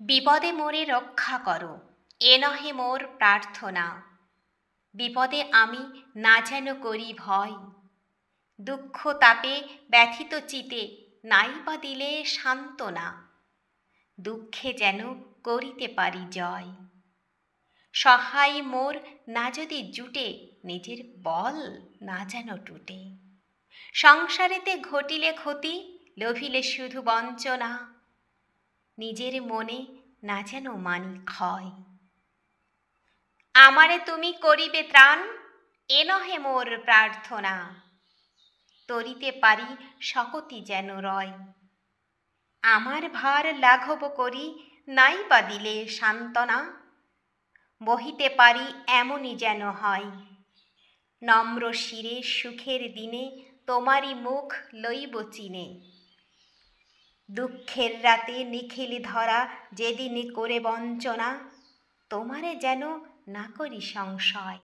বিপদে মোরে রক্ষা করো, এ নহে মোর প্রার্থনা। বিপদে আমি না যেন করি ভয়, দুঃখ তাপে ব্যথিত চিতে নাই বা দিলে সান্ত্বনা। দুঃখে যেন করিতে পারি জয়, সহায় মোর না যদি জুটে, নিজের বল না যেন টুটে। সংসারেতে ঘটিলে ক্ষতি, লোভিলে শুধু বঞ্চনা, নিজের মনে না যেন মানি ক্ষয়। আমারে তুমি করিবে ত্রাণ, এ নহে মোর প্রার্থনা। তরিতে পারি শকতি যেন রয়, আমার ভার লাঘব করি নাই বা দিলে সান্ত্বনা। বহিতে পারি এমনই যেন হয়, নম্র শিরে সুখের দিনে তোমারই মুখ লইব চিনে। দুঃখের রাতে নিখিল ধরা যেদিন করে বঞ্চনা, তোমারে যেন না করি সংশয়।